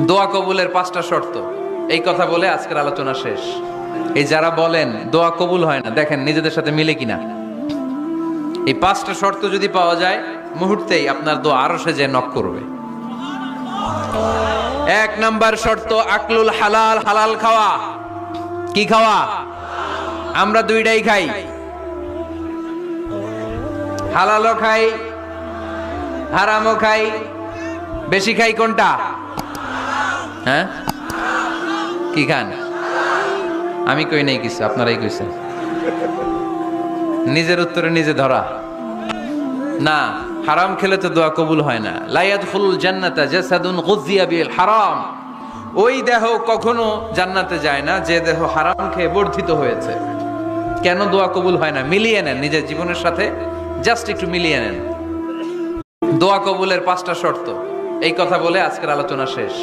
দোয়া কবুলের 5টা শর্ত, এই কথা বলে আজকের আলোচনা শেষ। এই যারা বলেন দোয়া কবুল হয় না, দেখেন নিজেদের সাথে মিলে কিনা। এই 5টা শর্ত যদি পাওয়া যায়, মুহূর্তেই আপনার দোয়া আরশে যে নক করবে। 1 নাম্বার শর্ত আকলুল হালাল, হালাল খাওয়া। কি খাওয়া? আমরা দুইটাই খাই, হালালও খাই হারামও খাই। বেশি খাই কোনটা? হ্যাঁ, কি খান? আমি কই নাই কিছু, আপনারাই কইছেন। নিজের উত্তরে নিজে ধরা না। হারাম খেলে তো দোয়া কবুল হয় না। লা ইয়াদখুলুল জান্নাতা জাসাদুন গুযিয়া বিল হারাম। ওই দেহ কখনো জান্নাতে যায় না যে দেহ হারাম খেয়ে বর্ধিত হয়েছে। কেন দোয়া কবুল হয় না? মিলিয়ে নেন নিজের জীবনের সাথে, জাস্ট একটু মিলিয়ে নেন। দোয়া কবুলের 5টা শর্ত, এই কথা বলে আজকের আলোচনা শেষ।